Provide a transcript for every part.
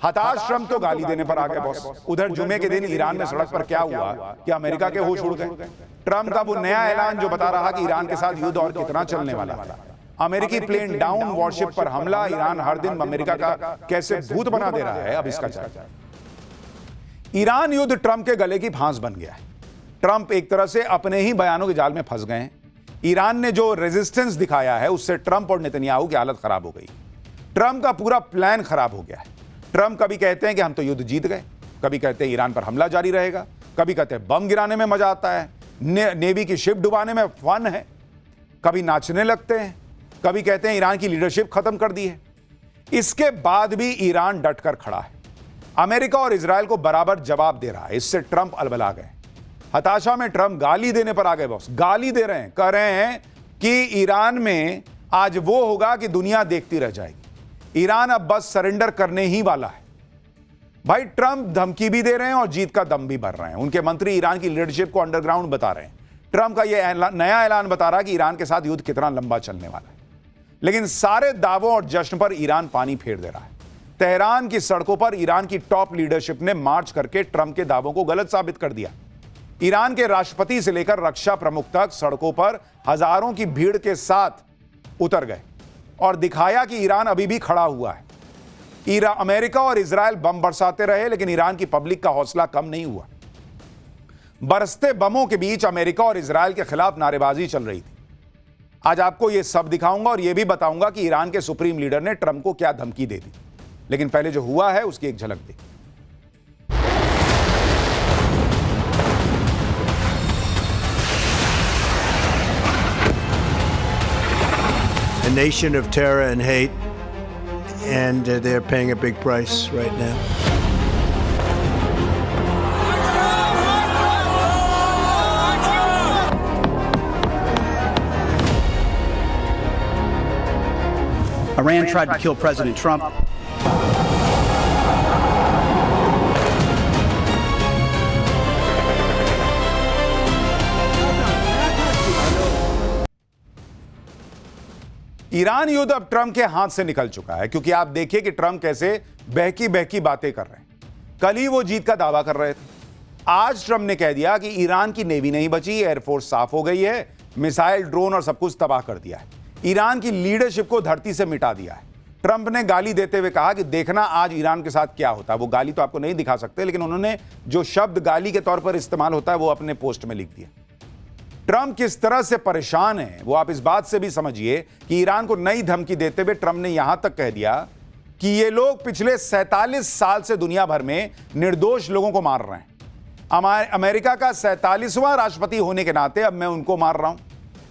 हताश ट्रंप तो गाली देने पर आ गए बॉस। उधर जुमे के दिन ईरान में सड़क पर क्या हुआ कि अमेरिका के होश उड़ गए। ट्रंप का वो नया ऐलान जो बता रहा कि ईरान के साथ युद्ध और कितना चलने वाला है। अमेरिकी प्लेन डाउन वॉरशिप पर हमला, ईरान हर दिन अमेरिका का कैसे भूत बना दे रहा है, अब इसका चर्चा। ईरान युद्ध ट्रंप के गले की फांस बन गया है। ट्रंप एक तरह से अपने ही बयानों के जाल में फंस गए हैं। ईरान ने जो रेजिस्टेंस दिखाया है उससे ट्रंप और नेतन्याहू की हालत खराब हो गई। ट्रंप का पूरा प्लान खराब हो गया है। ट्रंप कभी कहते हैं कि हम तो युद्ध जीत गए, कभी कहते हैं ईरान पर हमला जारी रहेगा, कभी कहते हैं बम गिराने में मजा आता है, नेवी की शिप डुबाने में फन है, कभी नाचने लगते हैं, कभी कहते हैं ईरान की लीडरशिप खत्म कर दी है। इसके बाद भी ईरान डटकर खड़ा है। अमेरिका और इजराइल को बराबर जवाब दे रहा है। इससे ट्रंप अलबला गए। हताशा में ट्रंप गाली देने पर आ गए बॉस। गाली दे रहे हैं, कह रहे हैं कि ईरान में आज वो होगा कि दुनिया देखती रह जाएगी। ईरान अब बस सरेंडर करने ही वाला है। भाई ट्रंप धमकी भी दे रहे हैं और जीत का दम भी भर रहे हैं। उनके मंत्री ईरान की लीडरशिप को अंडरग्राउंड बता रहे हैं। ट्रंप का यह नया ऐलान बता रहा है कि ईरान के साथ युद्ध कितना लंबा चलने वाला है। लेकिन सारे दावों और जश्न पर ईरान पानी फेर दे रहा है। तेहरान की सड़कों पर ईरान की टॉप लीडरशिप ने मार्च करके ट्रंप के दावों को गलत साबित कर दिया। ईरान के राष्ट्रपति से लेकर रक्षा प्रमुख तक सड़कों पर हजारों की भीड़ के साथ उतर गए और दिखाया कि ईरान अभी भी खड़ा हुआ है। अमेरिका और इजराइल बम बरसाते रहे, लेकिन ईरान की पब्लिक का हौसला कम नहीं हुआ। बरसते बमों के बीच अमेरिका और इजराइल के खिलाफ नारेबाजी चल रही थी। आज आपको यह सब दिखाऊंगा और यह भी बताऊंगा कि ईरान के सुप्रीम लीडर ने ट्रंप को क्या धमकी दे दी। लेकिन पहले जो हुआ है उसकी एक झलक देखिए। A nation of terror and hate, and they're paying a big price right now. Iran tried to kill President Trump. Iran युद्ध अब ट्रंप के हाथ से निकल चुका है, क्योंकि आप देखिए कि ट्रंप कैसे बहकी बहकी बातें कर रहे हैं। कल ही वो जीत का दावा कर रहे थे। आज ट्रंप ने कह दिया कि ईरान की नेवी नहीं बची, एयरफोर्स साफ हो गई है, मिसाइल, ड्रोन और सब कुछ तबाह कर दिया है। ईरान की लीडरशिप को धरती से मिटा दिया है। ट्रंप ने गाली देते हुए कहा कि देखना आज ईरान के साथ क्या होता है। वो गाली तो आपको नहीं दिखा सकते, लेकिन उन्होंने जो शब्द गाली के तौर पर इस्तेमाल होता है वो अपने पोस्ट में लिख दिया। ट्रंप किस तरह से परेशान है वो आप इस बात से भी समझिए कि ईरान को नई धमकी देते हुए ट्रंप ने यहां तक कह दिया कि ये लोग पिछले 47 साल से दुनिया भर में निर्दोष लोगों को मार रहे हैं। अमेरिका का 47वां राष्ट्रपति होने के नाते अब मैं उनको मार रहा हूं।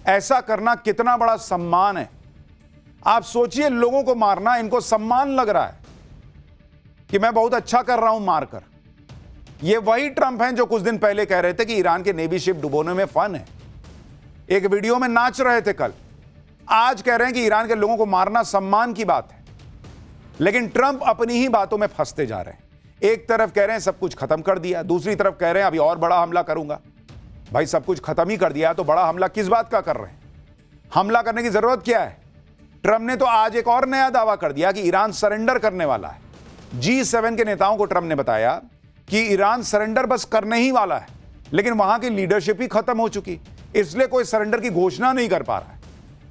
ऐसा करना कितना बड़ा सम्मान है। आप सोचिए, लोगों को मारना इनको सम्मान लग रहा है कि मैं बहुत अच्छा कर रहा हूं मारकर। ये वही ट्रंप हैं जो कुछ दिन पहले कह रहे थे कि ईरान के नेवी शिप डुबोने में फन है। एक वीडियो में नाच रहे थे कल। आज कह रहे हैं कि ईरान के लोगों को मारना सम्मान की बात है। लेकिन ट्रंप अपनी ही बातों में फंसते जा रहे हैं। एक तरफ कह रहे हैं सब कुछ खत्म कर दिया, दूसरी तरफ कह रहे हैं अभी और बड़ा हमला करूंगा। भाई सब कुछ खत्म ही कर दिया तो बड़ा हमला किस बात का कर रहे हैं? हमला करने की जरूरत क्या है? ट्रंप ने तो आज एक और नया दावा कर दिया कि ईरान सरेंडर करने वाला है। G7 के नेताओं को ट्रंप ने बताया कि ईरान सरेंडर बस करने ही वाला है, लेकिन वहां की लीडरशिप ही खत्म हो चुकी, इसलिए कोई सरेंडर की घोषणा नहीं कर पा रहा है।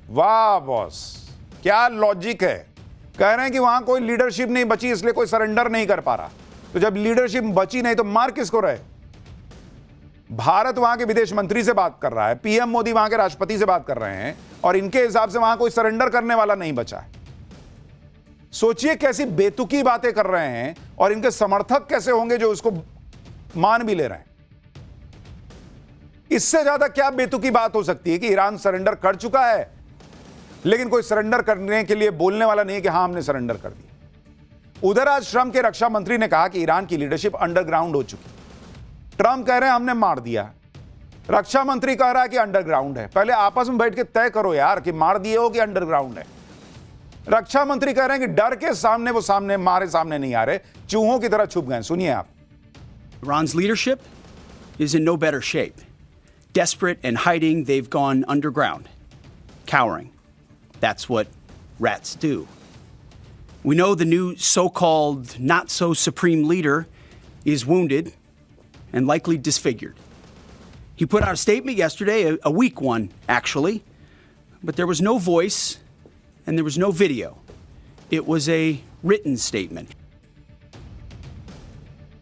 वाह बॉस, क्या लॉजिक है। कह रहे हैं कि वहां कोई लीडरशिप नहीं बची, इसलिए कोई सरेंडर नहीं कर पा रहा। तो जब लीडरशिप बची नहीं तो मार किसको रहे? भारत वहां के विदेश मंत्री से बात कर रहा है, पीएम मोदी वहां के राष्ट्रपति से बात कर रहे हैं, और इनके हिसाब से वहां कोई सरेंडर करने वाला नहीं बचा है। सोचिए कैसी बेतुकी बातें कर रहे हैं, और इनके समर्थक कैसे होंगे जो उसको मान भी ले रहे हैं। इससे ज्यादा क्या बेतुकी बात हो सकती है कि ईरान सरेंडर कर चुका है, लेकिन कोई सरेंडर करने के लिए बोलने वाला नहीं है कि हां हमने सरेंडर कर दिया। उधर आज ट्रंप के रक्षा मंत्री ने कहा कि ईरान की लीडरशिप अंडरग्राउंड हो चुकी। ट्रंप कह रहे हैं हमने मार दिया, रक्षा मंत्री कह रहा है कि अंडरग्राउंड है। पहले आपस में बैठ के तय करो यार कि मार दिए हो कि अंडरग्राउंड है। रक्षा मंत्री कह रहे हैं कि डर के सामने वो मारे सामने नहीं आ रहे, चूहों की तरह छुप गए। सुनिए आप। Iran's leadership is in no better shape. Desperate and hiding, they've gone underground, cowering. That's what rats do. We know the new so-called not-so-supreme leader is wounded and likely disfigured. He put out a statement yesterday, a weak one, actually, but there was no voice and there was no video. It was a written statement.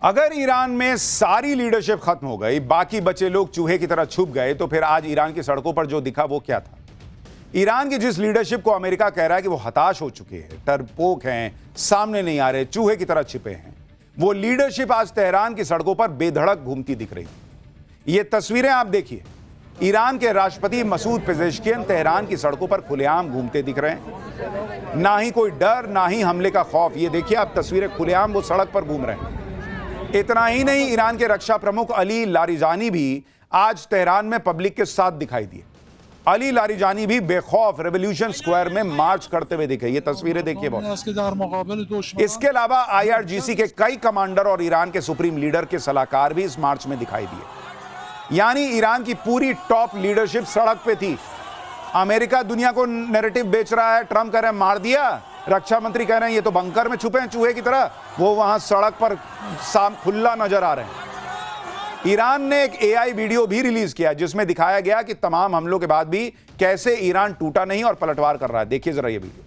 अगर Iran में सारी leadership खत्म हो गई, बाकी बचे लोग चूहे की तरह छुप गए, तो फिर आज ईरान की सड़कों पर जो दिखा वो क्या था? ईरान की जिस लीडरशिप को अमेरिका कह रहा है कि वो हताश हो चुके हैं, डरपोक हैं, सामने नहीं आ रहे, चूहे की तरह छिपे हैं, वो लीडरशिप आज तेहरान की सड़कों पर बेधड़क घूमती दिख रही है। ये तस्वीरें आप देखिए, ईरान के राष्ट्रपति मसूद पेजेश्कियन तेहरान की सड़कों पर खुलेआम घूमते दिख रहे हैं। ना ही कोई डर, ना ही हमले का खौफ। ये देखिए आप तस्वीरें, खुलेआम वो सड़क पर घूम रहे हैं। इतना ही नहीं, ईरान के रक्षा प्रमुख अली लारिजानी भी आज तेहरान में पब्लिक के साथ दिखाई दिए। अली लारिजानी भी बेखौफ रेवोल्यूशन स्क्वायर में मार्च करते हुए दिखे। ये तस्वीरें देखिए बहुत। इसके अलावा IRGC के कई कमांडर और ईरान के सुप्रीम लीडर के सलाहकार भी इस मार्च में दिखाई दिए। यानी ईरान की पूरी टॉप लीडरशिप सड़क पे थी। अमेरिका दुनिया को नैरेटिव बेच रहा है, ट्रंप कह रहे हैं मार दिया, रक्षा मंत्री कह रहे हैं ये तो बंकर में छुपे हैं चूहे की तरह, वो वहां सड़क पर खुला नजर आ रहे हैं। ईरान ने एक AI वीडियो भी रिलीज किया जिसमें दिखाया गया कि तमाम हमलों के बाद भी कैसे ईरान टूटा नहीं और पलटवार कर रहा है। देखिए जरा ये वीडियो।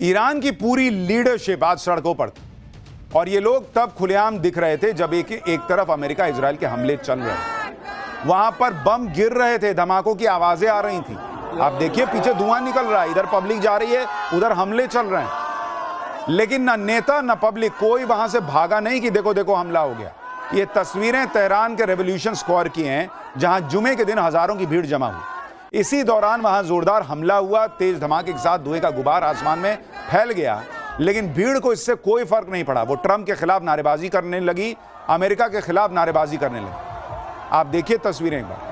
ईरान की पूरी लीडरशिप आज सड़कों पर थी और ये लोग तब खुलेआम दिख रहे थे जब एक तरफ अमेरिका इजराइल के हमले चल रहे थे, वहां पर बम गिर रहे थे, धमाकों की आवाजें आ रही थी। आप देखिए पीछे धुआं निकल रहा है, इधर पब्लिक जा रही है, उधर हमले चल रहे हैं, लेकिन ना नेता ना पब्लिक कोई वहां से भागा नहीं कि देखो देखो हमला हो गया। ये तस्वीरें तेहरान के रेवोल्यूशन स्क्वायर की हैं जहां जुमे के दिन हजारों की भीड़ जमा हुई। इसी दौरान वहां जोरदार हमला हुआ, तेज धमाके के साथ धुएं का गुबार आसमान में फैल गया, लेकिन भीड़ को इससे कोई फर्क नहीं पड़ा। वो ट्रंप के खिलाफ नारेबाजी करने लगी, अमेरिका के खिलाफ नारेबाजी करने लगी। आप देखिए तस्वीरें एक बार।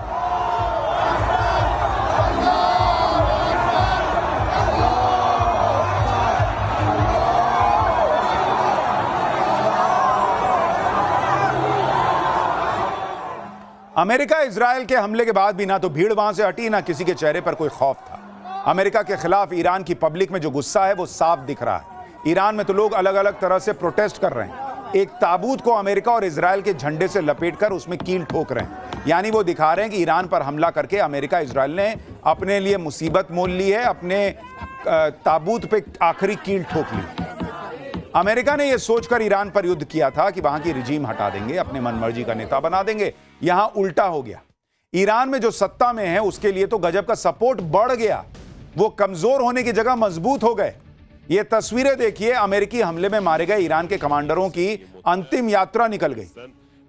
अमेरिका इजराइल के हमले के बाद भी ना तो भीड़ वहां से हटी, ना किसी के चेहरे पर कोई खौफ था। अमेरिका के खिलाफ ईरान की पब्लिक में जो गुस्सा है वो साफ दिख रहा है। ईरान में तो लोग अलग अलग तरह से प्रोटेस्ट कर रहे हैं। एक ताबूत को अमेरिका और इजराइल के झंडे से लपेटकर उसमें कील ठोक रहे हैं, यानी वो दिखा रहे हैं कि ईरान पर हमला करके अमेरिका इजराइल ने अपने लिए मुसीबत मोल ली है, अपने ताबूत पे आखिरी कील ठोक ली। अमेरिका ने यह सोचकर ईरान पर युद्ध किया था कि वहां की रिजीम हटा देंगे, अपने मनमर्जी का नेता बना देंगे। यहां उल्टा हो गया। ईरान में जो सत्ता में है उसके लिए तो गजब का सपोर्ट बढ़ गया, वो कमजोर होने की जगह मजबूत हो गए। ये तस्वीरें देखिए, अमेरिकी हमले में मारे गए ईरान के कमांडरों की अंतिम यात्रा निकल गई।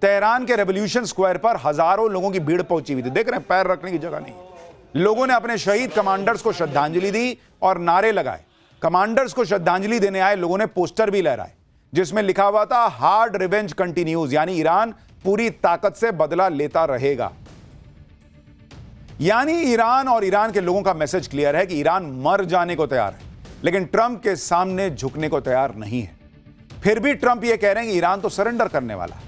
तेहरान के रेवोल्यूशन स्क्वायर पर हजारों लोगों की भीड़ पहुंची हुई थी। देख रहे हैं, पैर रखने की जगह नहीं। लोगों ने अपने शहीद कमांडर्स को श्रद्धांजलि दी और नारे लगाए। कमांडर्स को श्रद्धांजलि देने आए लोगों ने पोस्टर भी लहराए जिसमें लिखा हुआ था हार्ड रिवेंज कंटिन्यूज, यानी ईरान पूरी ताकत से बदला लेता रहेगा। यानी ईरान और ईरान के लोगों का मैसेज क्लियर है कि ईरान मर जाने को तैयार है, लेकिन ट्रंप के सामने झुकने को तैयार नहीं है। फिर भी ट्रंप यह कह रहे हैं कि ईरान तो सरेंडर करने वाला है।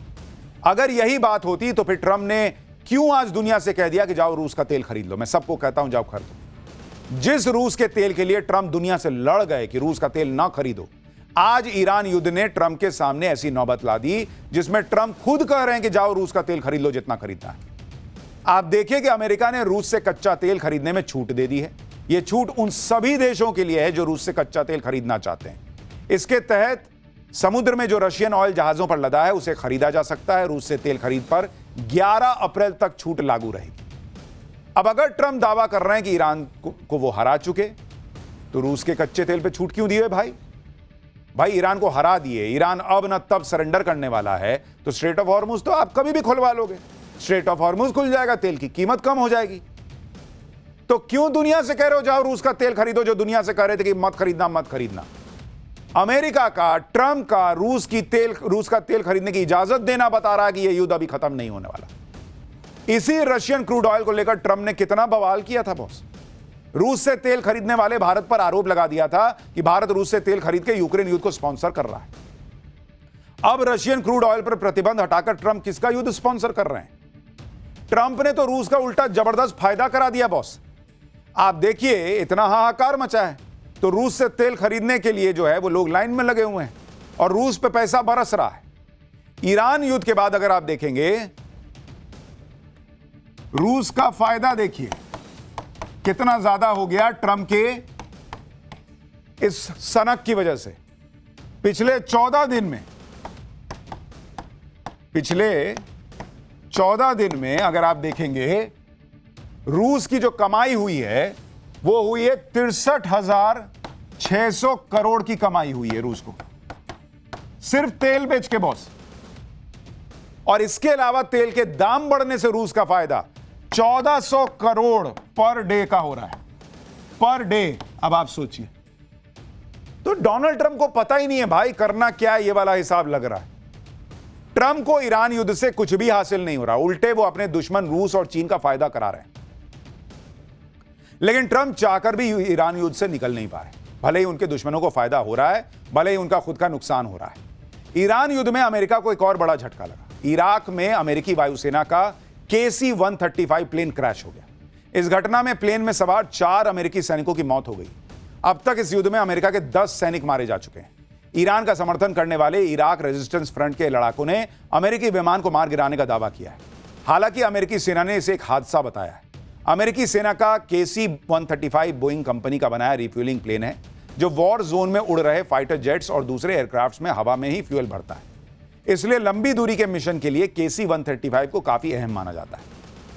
अगर यही बात होती तो फिर ट्रंप ने क्यों आज दुनिया से कह दिया कि जाओ रूस का तेल खरीद लो। मैं सबको कहता हूं जाओ खरीदो। जिस रूस के तेल के लिए ट्रंप दुनिया से लड़ गए कि रूस का तेल ना खरीदो, आज ईरान युद्ध ने ट्रंप के सामने ऐसी नौबत ला दी जिसमें ट्रंप खुद कह रहे हैं कि जाओ रूस का तेल खरीद लो जितना खरीदना है। आप देखिए कि अमेरिका ने रूस से कच्चा तेल खरीदने में छूट दे दी है। यह छूट उन सभी देशों के लिए है जो रूस से कच्चा तेल खरीदना चाहते हैं। इसके तहत समुद्र में जो रशियन ऑयल जहाजों पर लदा है उसे खरीदा जा सकता है। रूस से तेल खरीद पर 11 अप्रैल तक छूट लागू रहेगी। अब अगर ट्रंप दावा कर रहे हैं कि ईरान को वो हरा चुके, तो रूस के कच्चे तेल पे छूट क्यों दिए भाई? ईरान को हरा दिए, ईरान अब न तब सरेंडर करने वाला है, तो स्ट्रेट ऑफ हॉर्मुज तो आप कभी भी खुलवा लोगे। स्ट्रेट ऑफ हॉर्मुज खुल जाएगा, तेल की कीमत कम हो जाएगी। तो क्यों दुनिया से कह रहे हो जाओ रूस का तेल खरीदो, जो दुनिया से कह रहे थे कि मत खरीदना। अमेरिका का, ट्रंप का रूस का तेल खरीदने की इजाजत देना बता रहा है कि यह युद्ध अभी खत्म नहीं होने वाला। इसी रशियन क्रूड ऑयल को लेकर ट्रंप ने कितना बवाल किया था बॉस। रूस से तेल खरीदने वाले भारत पर आरोप लगा दिया था कि भारत रूस से तेल खरीद के यूक्रेन युद्ध को स्पॉन्सर कर रहा है। अब रशियन क्रूड ऑयल पर प्रतिबंध हटाकर ट्रंप किसका युद्ध स्पॉन्सर कर रहे हैं? ट्रंप ने तो रूस का उल्टा जबरदस्त फायदा करा दिया बॉस। आप देखिए, इतना हाहाकार मचा है, तो रूस से तेल खरीदने के लिए जो है वो लोग लाइन में लगे हुए हैं और रूस पे पैसा बरस रहा है। ईरान युद्ध के बाद अगर आप देखेंगे, रूस का फायदा देखिए कितना ज्यादा हो गया ट्रंप के इस सनक की वजह से। पिछले 14 दिन में अगर आप देखेंगे, रूस की जो कमाई हुई है वो हुई है 63,600 करोड़ की कमाई हुई है रूस को, सिर्फ तेल बेच के बॉस। और इसके अलावा तेल के दाम बढ़ने से रूस का फायदा 1400 करोड़ पर डे का हो रहा है, पर डे। अब आप सोचिए, तो डोनाल्ड ट्रंप को पता ही नहीं है भाई करना क्या है, ये वाला हिसाब लग रहा है। ट्रंप को ईरान युद्ध से कुछ भी हासिल नहीं हो रहा, उल्टे वो अपने दुश्मन रूस और चीन का फायदा करा रहे हैं। लेकिन ट्रंप चाहकर भी ईरान युद्ध से निकल नहीं पा रहे। भले ही उनके दुश्मनों को फायदा हो रहा है, भले ही उनका खुद का नुकसान हो रहा है। ईरान युद्ध में अमेरिका को एक और बड़ा झटका लगा। इराक में अमेरिकी वायुसेना का KC-135 प्लेन क्रैश हो गया। इस घटना में प्लेन में सवार 4 अमेरिकी सैनिकों की मौत हो गई। अब तक इस युद्ध में अमेरिका के 10 सैनिक मारे जा चुके हैं। ईरान का समर्थन करने वाले इराक रेजिस्टेंस फ्रंट के लड़ाकों ने अमेरिकी विमान को मार गिराने का दावा किया है। हालांकि अमेरिकी सेना ने इसे एक हादसा बताया है। अमेरिकी सेना का KC-135 बोइंग कंपनी का बनाया रिफ्यूलिंग प्लेन है, जो वॉर जोन में उड़ रहे फाइटर जेट्स और दूसरे एयरक्राफ्ट्स में हवा में ही फ्यूल भरता है। इसलिए लंबी दूरी के मिशन के लिए KC-135 को काफी अहम माना जाता है।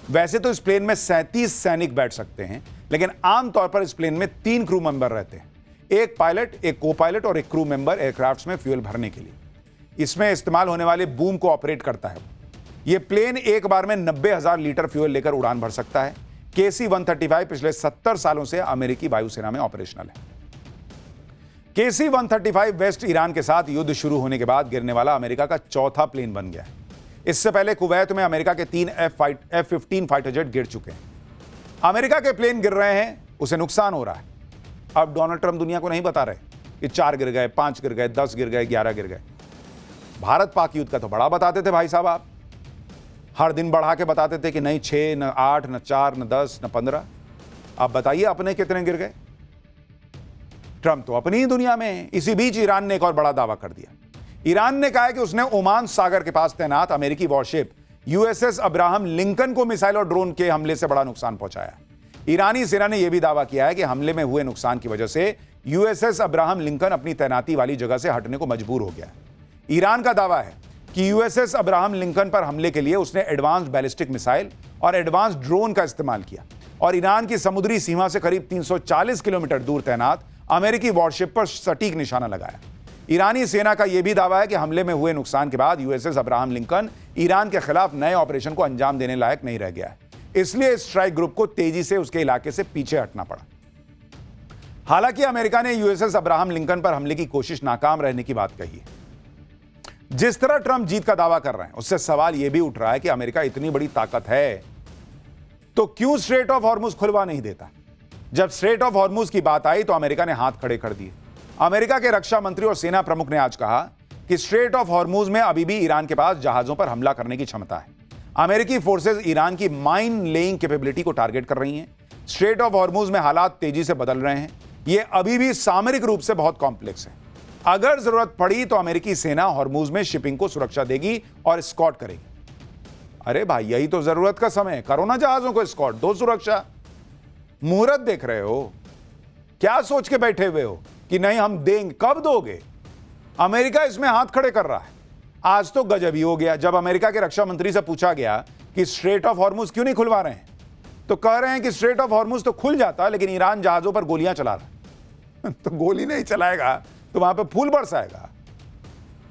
वैसे तो इस प्लेन में 37 सैनिक बैठ सकते हैं, लेकिन आमतौर पर इस प्लेन में 3 क्रू मेंबर रहते हैं, एक पायलट, एक को पायलट और एक क्रू मेंबर एयरक्राफ्ट्स में फ्यूल भरने के लिए। इसमें इस्तेमाल होने वाले बूम को ऑपरेट करता है। यह प्लेन एक बार में 90,000 लीटर फ्यूल लेकर उड़ान भर सकता है। KC-135 पिछले 70 सालों से अमेरिकी वायुसेना में ऑपरेशनल है। KC-135 वेस्ट ईरान के साथ युद्ध शुरू होने के बाद गिरने वाला अमेरिका का चौथा प्लेन बन गया है। इससे पहले कुवैत में अमेरिका के 3 F-15 फाइटर जेट गिर चुके हैं। अमेरिका के प्लेन गिर रहे हैं, उसे नुकसान हो रहा है। अब डोनाल्ड ट्रंप दुनिया को नहीं बता रहे कि 4 गिर गए, 5 गिर गए, 10 गिर गए, 11 गिर गए। भारत पाक युद्ध का तो बड़ा बताते थे भाई साहब, आप हर दिन बढ़ा के बताते थे कि नहीं 6, न 8, न 4, न 10, न 15। आप बताइए अपने कितने गिर गए? ट्रंप तो अपनी ही दुनिया में है। इसी बीच ईरान ने एक और बड़ा दावा कर दिया। ईरान ने कहा है कि उसने ओमान सागर के पास तैनात अमेरिकी वॉरशिप USS अब्राहम लिंकन को मिसाइल और ड्रोन के हमले से बड़ा नुकसान पहुंचाया। ईरानी सेना ने यह भी दावा किया है कि हमले में हुए नुकसान की वजह से USS अब्राहम लिंकन अपनी तैनाती वाली जगह से हटने को मजबूर हो गया। ईरान का दावा है कि USS अब्राहम लिंकन पर हमले के लिए उसने एडवांस बैलिस्टिक मिसाइल और एडवांस ड्रोन का इस्तेमाल किया और ईरान की समुद्री सीमा से करीब 340 किलोमीटर दूर तैनात अमेरिकी वॉरशिप पर सटीक निशाना लगाया। ईरानी सेना का यह भी दावा है कि हमले में हुए नुकसान के बाद USS अब्राहम लिंकन ईरान के खिलाफ नए ऑपरेशन को अंजाम देने लायक नहीं रह गया है, इसलिए इस स्ट्राइक ग्रुप को तेजी से उसके इलाके से पीछे हटना पड़ा। हालांकि अमेरिका ने USS अब्राहम लिंकन पर हमले की कोशिश नाकाम रहने की बात कही है। जिस तरह ट्रंप जीत का दावा कर रहे हैं, उससे सवाल यह भी उठ रहा है कि अमेरिका इतनी बड़ी ताकत है तो क्यों स्ट्रेट ऑफ हॉर्मुज खुलवा नहीं देता? जब स्ट्रेट ऑफ हॉर्मुज की बात आई तो अमेरिका ने हाथ खड़े कर दिए। अमेरिका के रक्षा मंत्री और सेना प्रमुख ने आज कहा कि स्ट्रेट ऑफ हॉर्मुज में अभी भी ईरान के पास जहाजों पर हमला करने की क्षमता है। अमेरिकी फोर्सेज ईरान की माइन लेइंग कैपेबिलिटी को टारगेट कर रही हैं। स्ट्रेट ऑफ हॉर्मुज में हालात तेजी से बदल रहे हैं। यह अभी भी सामरिक रूप से बहुत कॉम्प्लेक्स है। अगर जरूरत पड़ी तो अमेरिकी सेना हॉर्मुज में शिपिंग को सुरक्षा देगी और स्कॉट करेगी। अरे भाई, यही तो जरूरत का समय है। करो ना जहाजों को स्कॉट, दो सुरक्षा। मुहूर्त देख रहे हो? क्या सोच के बैठे हुए हो कि नहीं हम देंगे? कब दोगे? अमेरिका इसमें हाथ खड़े कर रहा है। आज तो गजब ही हो गया जब अमेरिका के रक्षा मंत्री से पूछा गया कि स्ट्रेट ऑफ हॉर्मुज क्यों नहीं खुलवा रहे हैं, तो कह रहे हैं कि स्ट्रेट ऑफ हॉर्मुज तो खुल जाता, लेकिन ईरान जहाजों पर गोलियां चला रहा है। तो गोली नहीं चलाएगा तो वहां पे फूल बरसाएगा।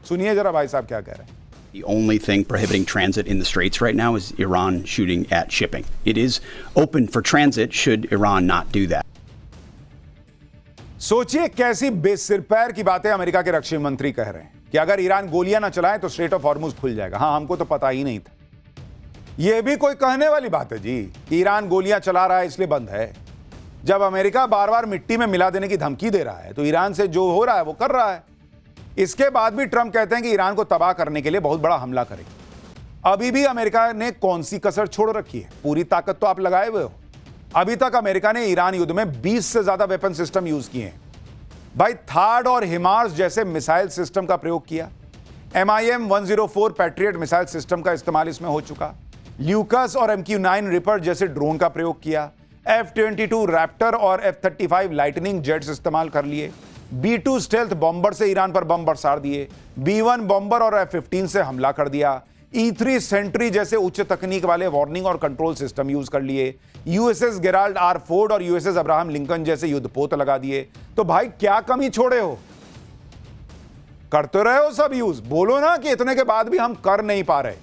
सुनिए जरा भाई साहब क्या कह रहे हैं। The only thing prohibiting transit in the Straits right now is Iran shooting at shipping. It is open for transit should Iran not do that. सोचिए कैसी बेसिर पैर की बातें अमेरिका के रक्षा मंत्री कह रहे हैं कि अगर ईरान गोलियां ना चलाए तो स्ट्रेट ऑफ हॉर्मुज खुल जाएगा। हाँ, हमको तो पता ही नहीं था। यह भी कोई कहने वाली बात है जी कि ईरान गोलियां चला रहा है इसलिए बंद है। जब अमेरिका बार बार मिट्टी में मिला देने की धमकी दे रहा है तो ईरान से जो हो रहा है वो कर रहा है। इसके बाद भी ट्रंप कहते हैं कि ईरान को तबाह करने के लिए बहुत बड़ा हमला करेंगे। अभी भी अमेरिका ने कौन सी कसर छोड़ रखी है? पूरी ताकत तो आप लगाए हुए हो। अभी तक अमेरिका ने ईरान युद्ध में 20 से ज्यादा वेपन सिस्टम यूज किए हैं। भाई थार्ड और हिमार्स जैसे मिसाइल सिस्टम का प्रयोग किया। MIM 104 पैट्रियट मिसाइल सिस्टम का इस्तेमाल इसमें हो चुका। ल्यूकस और MQ-9 रिपर जैसे ड्रोन का प्रयोग किया। F-22 रैप्टर और F-35 लाइटनिंग जेट्स इस्तेमाल कर लिए। B-2 स्टेल्थ बॉम्बर से ईरान पर बम बरसा दिए। B-1 बॉम्बर और F-15 से हमला कर दिया। E-3 सेंट्री जैसे उच्च तकनीक वाले वार्निंग और कंट्रोल सिस्टम यूज कर लिए। USS गेराल्ड आर फोर्ड और USS अब्राहम लिंकन जैसे युद्धपोत लगा दिए। तो भाई क्या कमी छोड़े हो? करते रहे हो सब यूज। बोलो ना कि इतने के बाद भी हम कर नहीं पा रहे।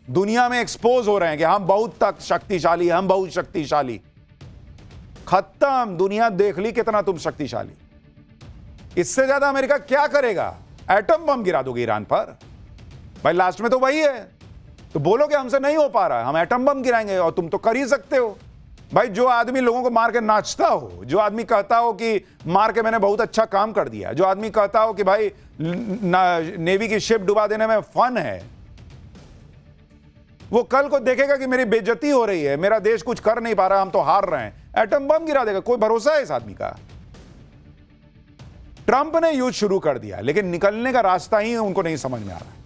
दुनिया में एक्सपोज हो रहे हैं कि हम बहुत तक शक्तिशाली, हम बहुत शक्तिशाली। खत्म, दुनिया देख ली कितना तुम शक्तिशाली। इससे ज्यादा अमेरिका क्या करेगा? एटम बम गिरा दोगे ईरान पर? भाई लास्ट में तो वही है। तो बोलो कि हमसे नहीं हो पा रहा है, हम एटम बम गिराएंगे, और तुम तो कर ही सकते हो। भाई जो आदमी लोगों को मार के नाचता हो, जो आदमी कहता हो कि मार के मैंने बहुत अच्छा काम कर दिया, जो आदमी कहता हो कि भाई नेवी की शिप डुबा देने में फन है, वो कल को देखेगा कि मेरी बेइज्जती हो रही है, मेरा देश कुछ कर नहीं पा रहा, हम तो हार रहे हैं, एटम बम गिरा देगा। कोई भरोसा है इस आदमी का? ट्रंप ने युद्ध शुरू कर दिया, लेकिन निकलने का रास्ता ही उनको नहीं समझ में आ रहा।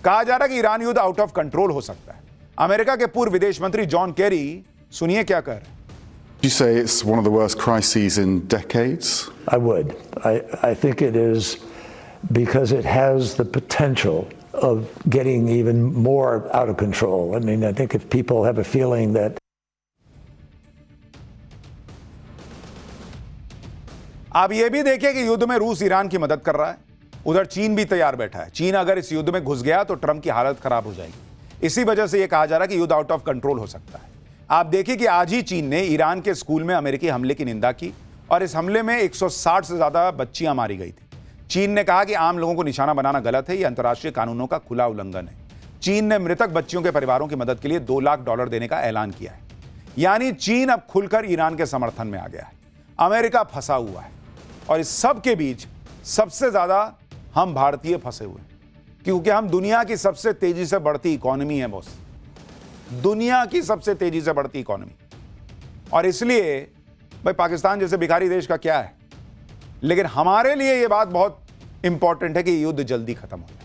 कहा जा रहा है कि ईरान युद्ध आउट ऑफ कंट्रोल हो सकता है। अमेरिका के पूर्व विदेश मंत्री जॉन केरी सुनिए क्या कर रहे हैं। You say it's one of the worst crises in decades? I would. I think it is because it has the potential of getting even more out of control. I mean, I think if people have a feeling that आप ये भी देखिए कि युद्ध में रूस Iran की मदद कर रहा है, उधर चीन भी तैयार बैठा है। चीन अगर इस युद्ध में घुस गया तो ट्रंप की हालत खराब हो जाएगी। इसी वजह से यह कहा जा रहा है कि युद्ध आउट ऑफ कंट्रोल हो सकता है। आप देखिए कि आज ही चीन ने ईरान के स्कूल में अमेरिकी हमले की निंदा की और इस हमले में 160 से ज्यादा बच्चियां मारी गई थी। चीन ने कहा कि आम लोगों को निशाना बनाना गलत है, यह अंतर्राष्ट्रीय कानूनों का खुला उल्लंघन है। चीन ने मृतक बच्चियों के परिवारों की मदद के लिए $2 लाख देने का ऐलान किया है। यानी चीन अब खुलकर ईरान के समर्थन में आ गया है। अमेरिका फंसा हुआ है और इस सब के बीच सबसे ज्यादा हम भारतीय फंसे हुए हैं, क्योंकि हम दुनिया की सबसे तेजी से बढ़ती इकोनॉमी है बॉस, दुनिया की सबसे तेजी से बढ़ती इकोनॉमी। और इसलिए भाई पाकिस्तान जैसे भिखारी देश का क्या है, लेकिन हमारे लिए यह बात बहुत इंपॉर्टेंट है कि युद्ध जल्दी खत्म हो जाए।